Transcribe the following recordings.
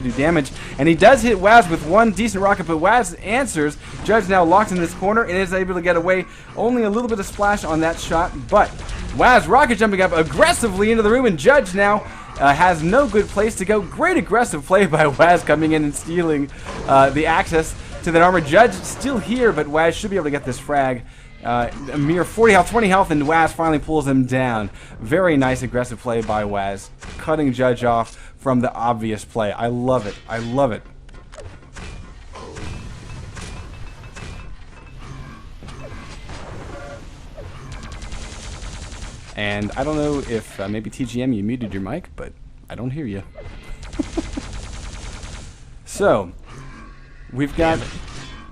do damage, and he does hit Waz with one decent rocket, but Waz answers. Judge now locked in this corner and is able to get away. Only a little bit of splash on that shot, but Waz rocket jumping up aggressively into the room, and Judge now has no good place to go. Great aggressive play by Waz coming in and stealing the access to that armor. Judge still here, but Waz should be able to get this frag. A mere 40 health, 20 health, and Waz finally pulls him down. Very nice aggressive play by Waz, cutting Judge off from the obvious play. I love it. I love it. And I don't know if maybe TGM you muted your mic, but I don't hear you. So, we've got...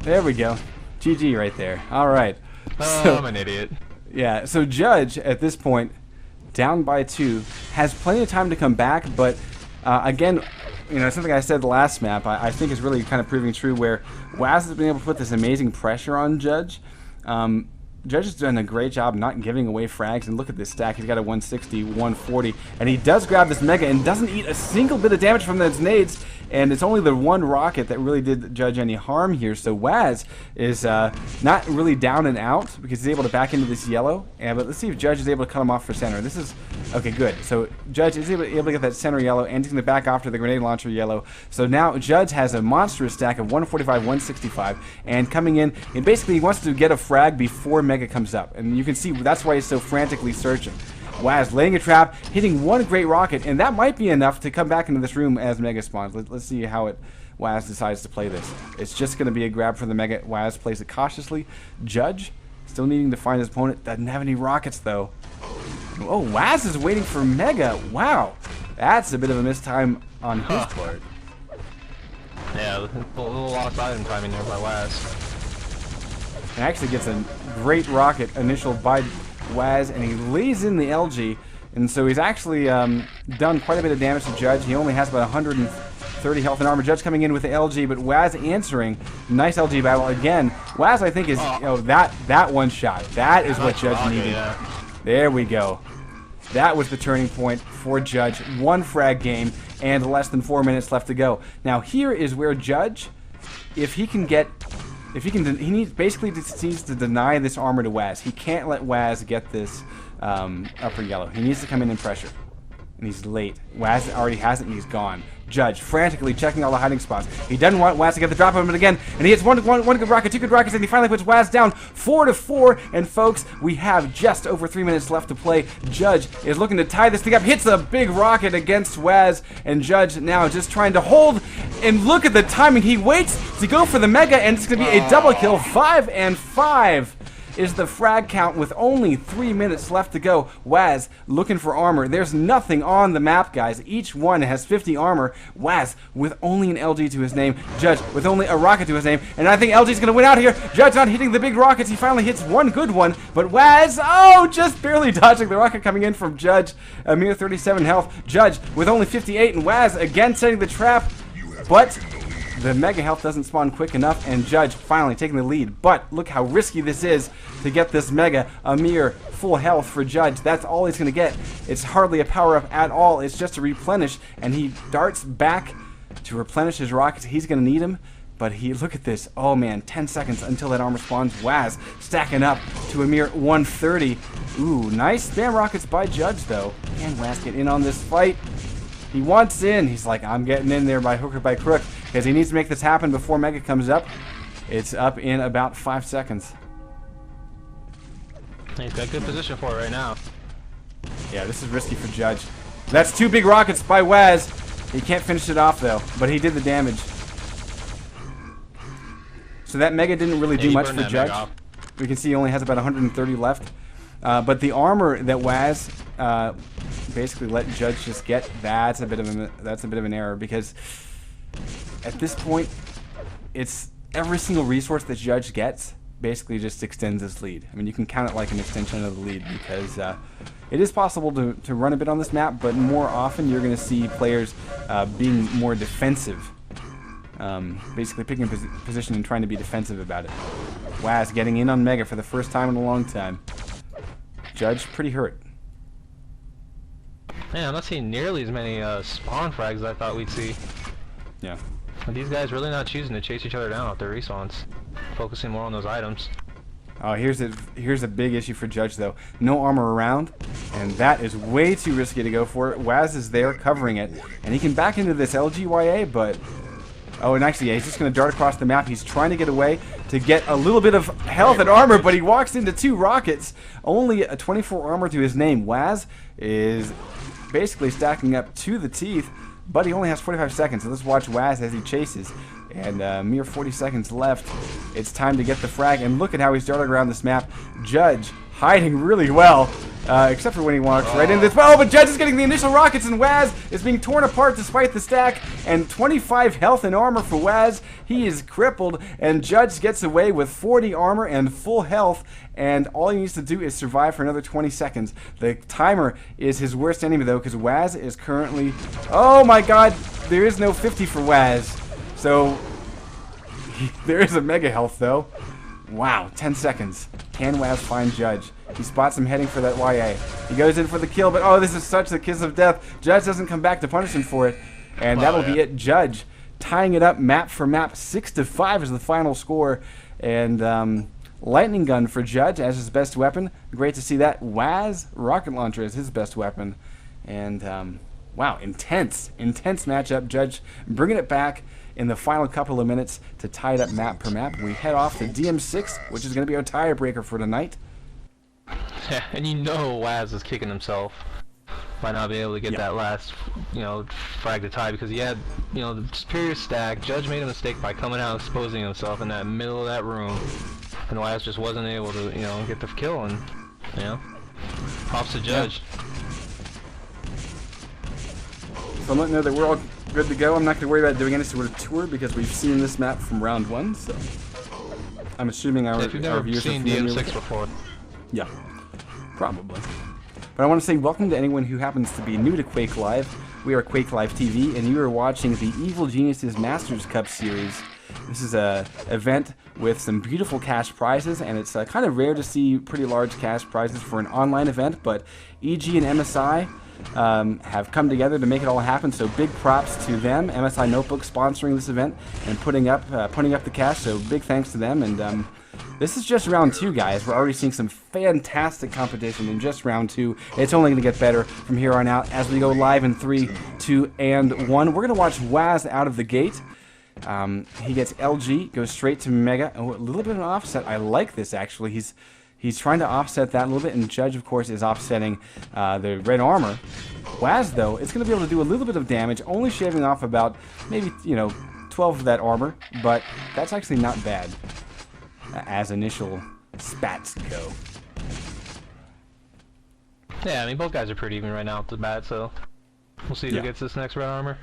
There we go. GG right there. All right. So, I'm an idiot. Yeah, so Judge, at this point, down by 2, has plenty of time to come back, but again, you know, something I said the last map, I think is really kind of proving true, where Waz has been able to put this amazing pressure on Judge. Judge has done a great job not giving away frags, and look at this stack. He's got a 160, 140, and he does grab this Mega and doesn't eat a single bit of damage from those nades, and it's only the one rocket that really did Judge any harm here. So Waz is not really down and out because he's able to back into this yellow, but let's see if Judge is able to cut him off for center. This is, okay, good. So Judge is able to get that center yellow, and he's going to back off to the grenade launcher yellow. So now Judge has a monstrous stack of 145, 165, and coming in, and basically he wants to get a frag before Mega comes up, and you can see that's why he's so frantically searching. Waz laying a trap, hitting one great rocket, and that might be enough to come back into this room as Mega spawns. Let's see how Waz decides to play this. It's just going to be a grab for the Mega. Waz plays it cautiously. Judge still needing to find his opponent. Doesn't have any rockets though. Oh, Waz is waiting for Mega. Wow, that's a bit of a mistime on his part. Yeah, a little lost item timing there by Waz. And actually gets a great rocket initial by Waz, and he lays in the LG, and so he's actually done quite a bit of damage to Judge. He only has about 130 health and armor. Judge coming in with the LG, but Waz answering. Nice LG battle again. Waz, I think, is that one shot. That is what Judge needed. Yeah. There we go. That was the turning point for Judge. One frag game and less than 4 minutes left to go. Now here is where Judge, he basically needs to deny this armor to Waz. He can't let Waz get this upper yellow. He needs to come in and pressure. And he's late. Waz already has it and he's gone. Judge frantically checking all the hiding spots. He doesn't want Waz to get the drop on him again, and he hits one good rocket, 2 good rockets, and he finally puts Waz down 4-4. And folks, we have just over 3 minutes left to play. Judge is looking to tie this thing up, hits a big rocket against Waz, and Judge now just trying to hold. And look at the timing. He waits to go for the Mega, and it's going to be a double kill. 5 and 5. Is the frag count with only 3 minutes left to go. Waz looking for armor. There's nothing on the map, guys. Each one has 50 armor. Waz with only an LG to his name. Judge with only a rocket to his name. And I think LG's going to win out here. Judge not hitting the big rockets. He finally hits one good one. But Waz, just barely dodging the rocket coming in from Judge. A mere 37 health. Judge with only 58. And Waz again setting the trap. But the Mega health doesn't spawn quick enough, and Judge finally taking the lead. But look how risky this is to get this Mega. A mere full health for Judge. That's all he's going to get. It's hardly a power-up at all. It's just to replenish, and he darts back to replenish his rockets. He's going to need him, but look at this. Oh, man, 10 seconds until that armor spawns. Waz stacking up to a mere 130. Ooh, nice spam rockets by Judge, though. Can Waz get in on this fight? He wants in. He's like, I'm getting in there by hook or by crook, because he needs to make this happen before Mega comes up. It's up in about 5 seconds. He's got good position for it right now. Yeah, this is risky for Judge. That's 2 big rockets by Waz. He can't finish it off, though, but he did the damage. So that Mega didn't really do much for Judge. We can see he only has about 130 left. But the armor that Waz basically let Judge just get, that's a bit of an error, because at this point, it's every single resource that Judge gets basically just extends his lead. I mean, you can count it like an extension of the lead, because it is possible to run a bit on this map, but more often you're going to see players being more defensive. Basically picking a position and trying to be defensive about it. Waz getting in on Mega for the first time in a long time. Judge pretty hurt. Man, I'm not seeing nearly as many spawn frags as I thought we'd see. Yeah. But these guys really not choosing to chase each other down with their respawns, focusing more on those items. Oh, here's a big issue for Judge though. No armor around, and that is way too risky to go for. Waz is there covering it, and he can back into this LGYA, but oh, and actually, yeah, he's just going to dart across the map. He's trying to get away to get a little bit of health and armor, but he walks into 2 rockets. Only a 24 armor to his name. Waz is basically stacking up to the teeth, but he only has 45 seconds. So let's watch Waz as he chases. And mere 40 seconds left. It's time to get the frag. And look at how he's darting around this map. Judge hiding really well. Except for when he walks right into this. Oh, but Judge is getting the initial rockets, and Waz is being torn apart despite the stack. And 25 health and armor for Waz. He is crippled, and Judge gets away with 40 armor and full health. And all he needs to do is survive for another 20 seconds. The timer is his worst enemy, though, because Waz is currently... Oh, my God. There is no 50 for Waz. So, there is a mega health, though. Wow, 10 seconds. Can Waz find Judge? He spots him heading for that YA. He goes in for the kill, but oh, this is such a kiss of death. Judge doesn't come back to punish him for it. And that'll be it. Judge tying it up map for map. 6-5 is the final score. And lightning gun for Judge as his best weapon. Great to see that. Waz rocket launcher is his best weapon. And wow, intense matchup. Judge bringing it back in the final couple of minutes to tie it up map per map. We head off to DM6, which is going to be our tiebreaker for tonight. Yeah, and you know Waz is kicking himself by not being able to get that last, frag to tie, because he had, the superior stack. Judge made a mistake by coming out exposing himself in that middle of that room, and Waz just wasn't able to, get the kill, and, props to Judge. So I'm letting know that we're all good to go. I'm not going to worry about doing any sort of tour because we've seen this map from round 1, so I'm assuming our viewers are familiar with it. Before. Yeah, probably. But I want to say welcome to anyone who happens to be new to Quake Live. We are Quake Live TV, and you are watching the Evil Geniuses Masters Cup Series. This is a event with some beautiful cash prizes, and it's kind of rare to see pretty large cash prizes for an online event, but EG and MSI have come together to make it all happen, so big props to them. MSI Notebook sponsoring this event and putting up the cash, so big thanks to them. And this is just round 2, guys. We're already seeing some fantastic competition in just round 2. It's only going to get better from here on out as we go live in 3, 2, and 1. We're going to watch Waz out of the gate. He gets LG, goes straight to Mega. Oh, a little bit of an offset. I like this, actually. He's trying to offset that a little bit, and Judge, of course, is offsetting the red armor. Waz, though, is going to be able to do a little bit of damage, only shaving off about maybe, 12 of that armor, but that's actually not bad as initial spats go. Yeah, I mean, both guys are pretty even right now at the bat, so we'll see who gets this next red armor.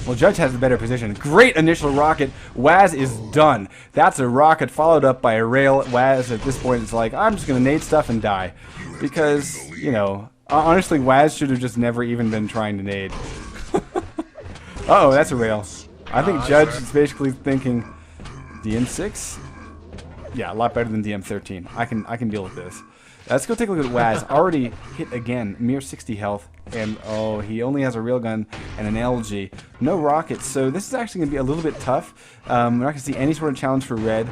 Well, Judge has the better position. Great initial rocket. Waz is done. That's a rocket followed up by a rail. Waz, at this point, is like, I'm just going to nade stuff and die. Because, honestly, Waz should have just never even been trying to nade. Uh-oh, that's a rail. I think Judge is basically thinking, DM6? Yeah, a lot better than DM13. I can deal with this. Let's go take a look at Waz. Already hit again, mere 60 health, and oh, he only has a railgun and an LG. No rockets, so this is actually going to be a little bit tough. We're not going to see any sort of challenge for red.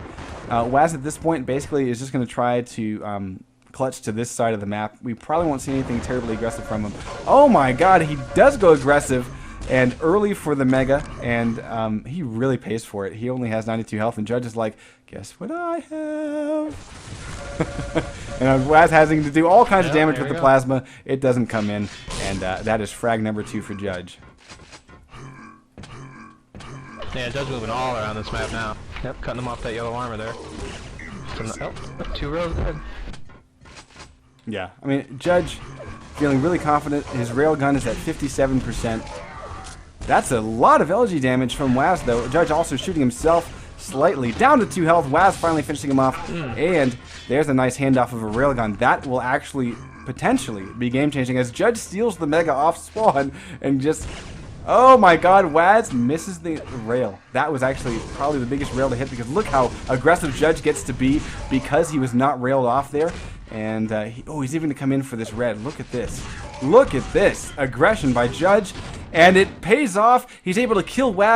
Waz at this point basically is just going to try to clutch to this side of the map. We probably won't see anything terribly aggressive from him. Oh my god, he does go aggressive and early for the Mega, and he really pays for it. He only has 92 health, and Judge is like, guess what I have? And Waz having to do all kinds of damage with the plasma. It doesn't come in, and that is frag number 2 for Judge. Yeah, Judge moving all around this map now. Yep, cutting them off that yellow armor there. Oh, 2 rows ahead. Yeah, I mean, Judge feeling really confident. His railgun is at 57%. That's a lot of LG damage from Waz, though. Judge also shooting himself slightly down to 2 health. Waz finally finishing him off, and there's a nice handoff of a railgun. That will actually potentially be game-changing as Judge steals the Mega off spawn and just... Oh my god, Waz misses the rail. That was actually probably the biggest rail to hit, because look how aggressive Judge gets to be because he was not railed off there. And he's even to come in for this red. Look at this. Look at this. Aggression by Judge. and it pays off. He's able to kill Waz